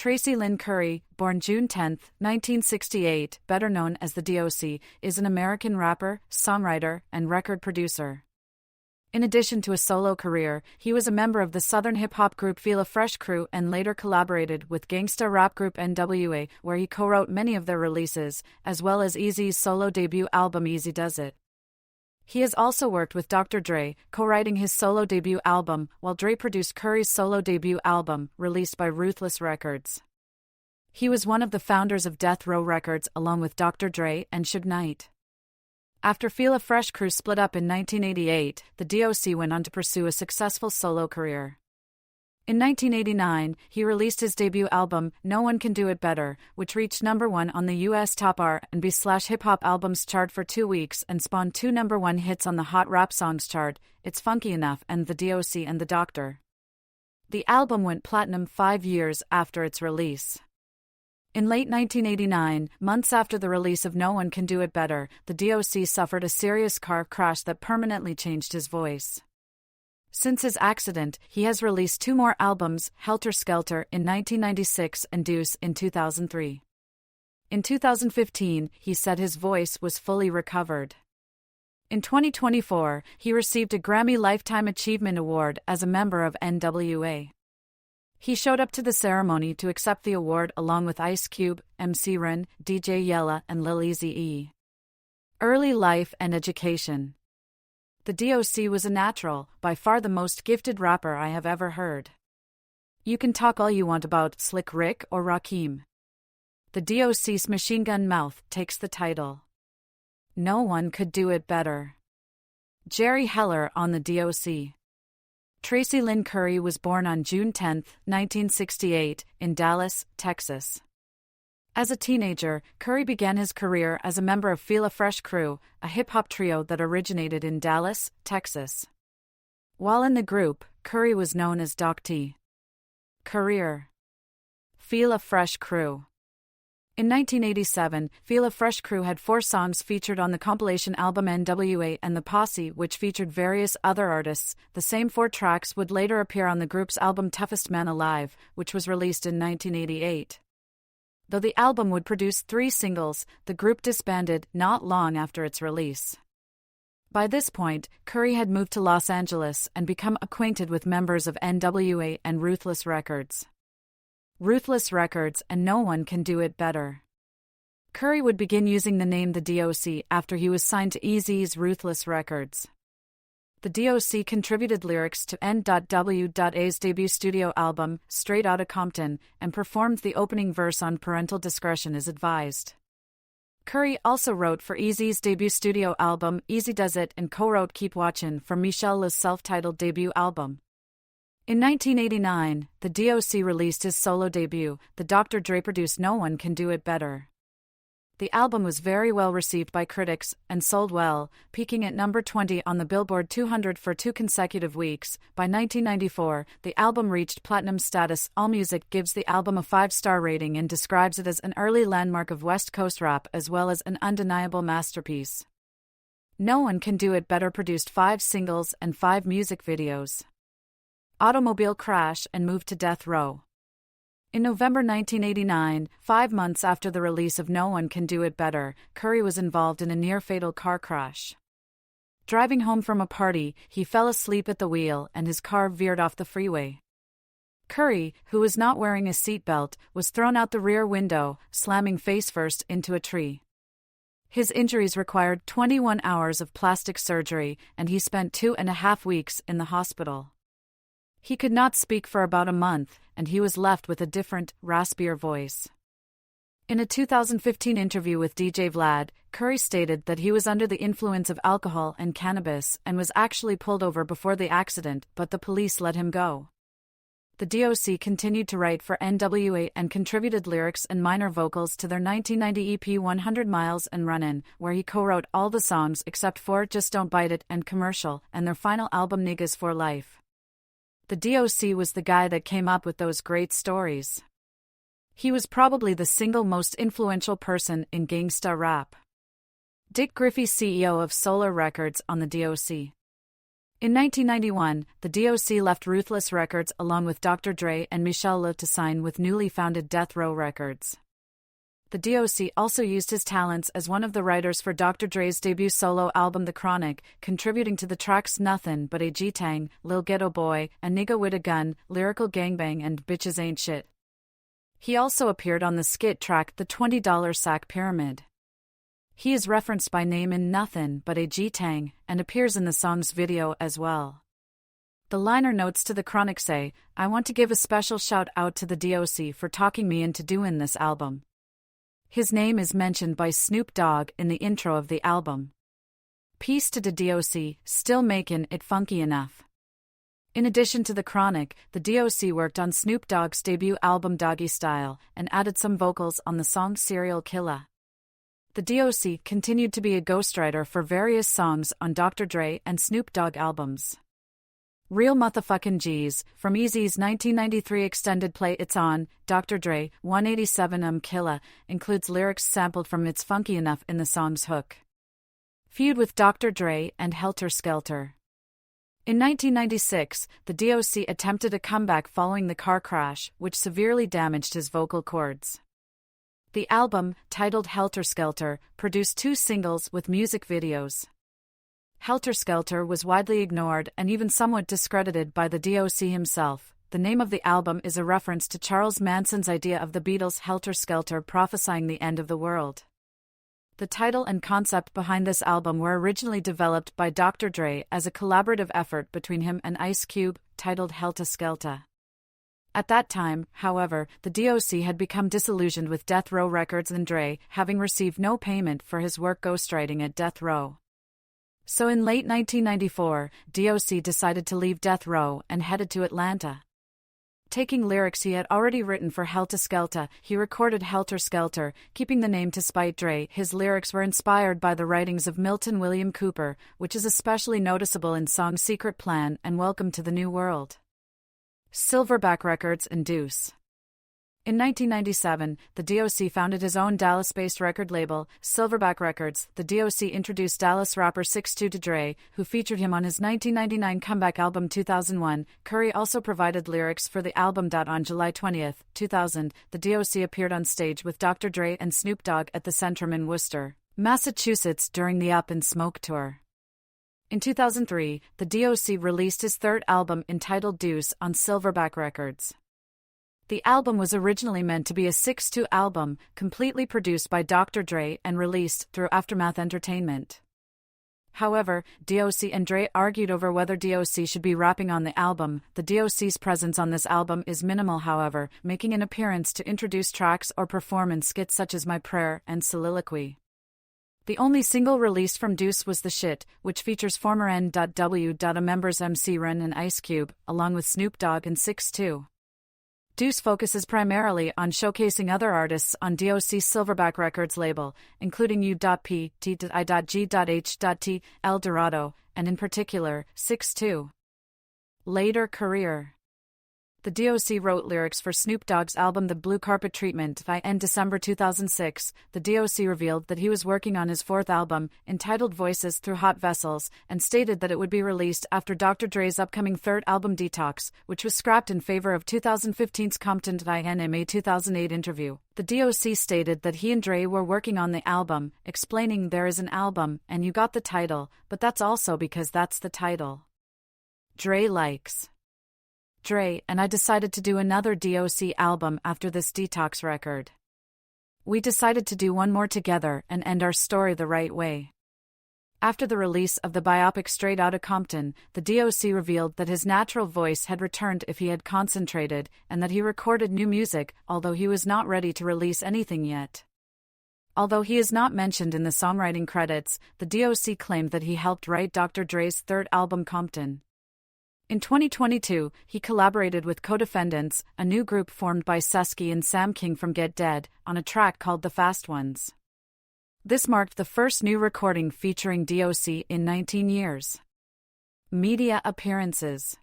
Tracy Lynn Curry, born June 10, 1968, better known as the D.O.C, is an American rapper, songwriter, and record producer. In addition to a solo career, he was a member of the southern hip-hop group Fila Fresh Crew and later collaborated with gangsta rap group N.W.A, where he co-wrote many of their releases, as well as Eazy-E's solo debut album Eazy-Duz-It. He has also worked with Dr. Dre, co-writing his solo debut album, while Dre produced Curry's solo debut album, released by Ruthless Records. He was one of the founders of Death Row Records along with Dr. Dre and Suge Knight. After Fila Fresh Crew split up in 1988, the D.O.C went on to pursue a successful solo career. In 1989, he released his debut album, No One Can Do It Better, which reached #1 on the U.S. top R&B/hip-hop albums chart for 2 weeks and spawned 2 #1 hits on the Hot Rap Songs chart, It's Funky Enough and The D.O.C and the Doctor. The album went platinum 5 years after its release. In late 1989, months after the release of No One Can Do It Better, the D.O.C suffered a serious car crash that permanently changed his voice. Since his accident, he has released 2 more albums, Helter Skelter in 1996 and Deuce in 2003. In 2015, he said his voice was fully recovered. In 2024, he received a Grammy Lifetime Achievement Award as a member of N.W.A. He showed up to the ceremony to accept the award along with Ice Cube, MC Ren, DJ Yella, and Lil Eazy-E. Early life and education. The D.O.C was a natural, by far the most gifted rapper I have ever heard. You can talk all you want about Slick Rick or Rakim. The D.O.C's machine gun mouth takes the title. No one could do it better. Jerry Heller on the D.O.C. Tracy Lynn Curry was born on June 10, 1968, in Dallas, Texas. As a teenager, Curry began his career as a member of Fila Fresh Crew, a hip-hop trio that originated in Dallas, Texas. While in the group, Curry was known as Doc T. Career. Fila Fresh Crew. In 1987, Fila Fresh Crew had 4 songs featured on the compilation album N.W.A and the Posse, which featured various other artists. The same 4 tracks would later appear on the group's album Toughest Man Alive, which was released in 1988. Though the album would produce 3 singles, the group disbanded not long after its release. By this point, Curry had moved to Los Angeles and become acquainted with members of N.W.A and Ruthless Records. Ruthless Records and No One Can Do It Better. Curry would begin using the name The D.O.C after he was signed to Eazy-E's Ruthless Records. The D.O.C contributed lyrics to N.W.A's debut studio album, Straight Outta Compton, and performed the opening verse on Parental Discretion is Advised. Curry also wrote for Eazy's debut studio album, Eazy-Duz-It, and co-wrote Keep Watchin' for Michelle Le's self-titled debut album. In 1989, the D.O.C released his solo debut, the Dr. Dre produced No One Can Do It Better. The album was very well received by critics and sold well, peaking at number 20 on the Billboard 200 for 2 consecutive weeks. By 1994, the album reached platinum status. AllMusic gives the album a 5-star rating and describes it as an early landmark of West Coast rap as well as an undeniable masterpiece. No One Can Do It Better produced 5 singles and 5 music videos. Automobile crash and moved to Death Row. In November 1989, 5 months after the release of No One Can Do It Better, Curry was involved in a near-fatal car crash. Driving home from a party, he fell asleep at the wheel and his car veered off the freeway. Curry, who was not wearing a seatbelt, was thrown out the rear window, slamming face-first into a tree. His injuries required 21 hours of plastic surgery, and he spent 2.5 weeks in the hospital. He could not speak for about a month, and he was left with a different, raspier voice. In a 2015 interview with DJ Vlad, Curry stated that he was under the influence of alcohol and cannabis and was actually pulled over before the accident, but the police let him go. The D.O.C continued to write for N.W.A and contributed lyrics and minor vocals to their 1990 EP 100 Miles and Runnin', where he co-wrote all the songs except for Just Don't Bite It and Commercial, and their final album Niggas for Life. The D.O.C was the guy that came up with those great stories. He was probably the single most influential person in gangsta rap. Dick Griffey, CEO of Solar Records, on the D.O.C. In 1991, the D.O.C. left Ruthless Records along with Dr. Dre and Michelle Lo to sign with newly founded Death Row Records. The D.O.C. also used his talents as one of the writers for Dr. Dre's debut solo album The Chronic, contributing to the tracks Nothin' But a G-Tang, Lil Ghetto Boy, A Nigga With a Gun, Lyrical Gangbang and Bitches Ain't Shit. He also appeared on the skit track The $20 Sack Pyramid. He is referenced by name in Nothin' But a G-Tang, and appears in the song's video as well. The liner notes to The Chronic say, "I want to give a special shout out to the D.O.C. for talking me into doing this album." His name is mentioned by Snoop Dogg in the intro of the album. Peace to the D.O.C., still making it funky enough. In addition to The Chronic, the D.O.C. worked on Snoop Dogg's debut album Doggy Style, and added some vocals on the song Serial Killa. The D.O.C. continued to be a ghostwriter for various songs on Dr. Dre and Snoop Dogg albums. Real Motherfuckin' G's, from Eazy-E's 1993 extended play It's On, Dr. Dre, 187 Killa, includes lyrics sampled from It's Funky Enough in the song's hook. Feud with Dr. Dre and Helter Skelter. In 1996, the D.O.C. attempted a comeback following the car crash, which severely damaged his vocal cords. The album, titled Helter Skelter, produced 2 singles with music videos. Helter Skelter was widely ignored and even somewhat discredited by the D.O.C. himself. The name of the album is a reference to Charles Manson's idea of the Beatles' Helter Skelter prophesying the end of the world. The title and concept behind this album were originally developed by Dr. Dre as a collaborative effort between him and Ice Cube, titled Helter Skelter. At that time, however, the D.O.C. had become disillusioned with Death Row Records and Dre, having received no payment for his work ghostwriting at Death Row. So in late 1994, D.O.C. decided to leave Death Row and headed to Atlanta. Taking lyrics he had already written for Helter Skelter, he recorded Helter Skelter, keeping the name to spite Dre. His lyrics were inspired by the writings of Milton William Cooper, which is especially noticeable in songs Secret Plan and Welcome to the New World. Silverback Records and D.O.C. In 1997, the D.O.C. founded his own Dallas-based record label, Silverback Records. The D.O.C. introduced Dallas rapper 6ix2 to Dre, who featured him on his 1999 comeback album 2001. Curry also provided lyrics for the album. On July 20, 2000, the D.O.C. appeared on stage with Dr. Dre and Snoop Dogg at the Centrum in Worcester, Massachusetts during the Up in Smoke tour. In 2003, the D.O.C. released his 3rd album entitled D.O.C. on Silverback Records. The album was originally meant to be a 6-2 album, completely produced by Dr. Dre and released through Aftermath Entertainment. However, D.O.C. and Dre argued over whether D.O.C. should be rapping on the album. The D.O.C.'s presence on this album is minimal, however, making an appearance to introduce tracks or perform in skits such as My Prayer and Soliloquy. The only single released from D.O.C. was The Shit, which features former N.W.A members MC Ren and Ice Cube, along with Snoop Dogg and 6ix2. D.O.C. focuses primarily on showcasing other artists on D.O.C.'s Silverback Records label, including U.P, T.I.G.H.T, El Dorado, and in particular, 6ix2. Later career. The D.O.C. wrote lyrics for Snoop Dogg's album The Blue Carpet Treatment. In December 2006, the D.O.C. revealed that he was working on his 4th album, entitled Voices Through Hot Vessels, and stated that it would be released after Dr. Dre's upcoming 3rd album Detox, which was scrapped in favor of 2015's Compton. In a May 2008 interview, the D.O.C. stated that he and Dre were working on the album, explaining, "There is an album, and you got the title, but that's also because that's the title." Dre likes. Dre and I decided to do another D.O.C. album after this Detox record. We decided to do one more together and end our story the right way. After the release of the biopic Straight Outta Compton, the D.O.C. revealed that his natural voice had returned if he had concentrated, and that he recorded new music, although he was not ready to release anything yet. Although he is not mentioned in the songwriting credits, the D.O.C. claimed that he helped write Dr. Dre's 3rd album Compton. In 2022, he collaborated with Co-Defendants, a new group formed by Sesky and Sam King from Get Dead, on a track called The Fast Ones. This marked the first new recording featuring D.O.C. in 19 years. Media appearances.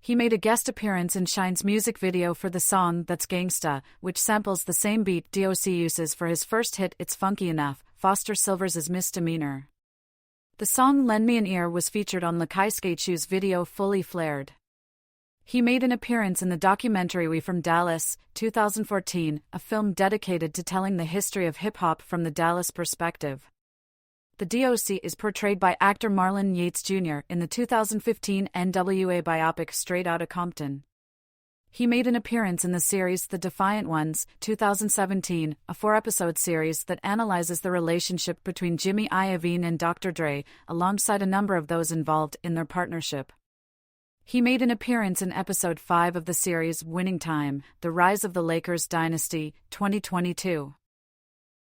He made a guest appearance in Shine's music video for the song That's Gangsta, which samples the same beat D.O.C. uses for his first hit It's Funky Enough, Foster Sylvers' Misdemeanor. The song Lend Me an Ear was featured on Lakai Skateshoe's video Fully Flared. He made an appearance in the documentary We From Dallas, 2014, a film dedicated to telling the history of hip-hop from the Dallas perspective. The D.O.C. is portrayed by actor Marlon Yates Jr. in the 2015 N.W.A. biopic Straight Outta Compton. He made an appearance in the series The Defiant Ones, 2017, a 4-episode series that analyzes the relationship between Jimmy Iovine and Dr. Dre, alongside a number of those involved in their partnership. He made an appearance in episode 5 of the series Winning Time: The Rise of the Lakers Dynasty, 2022.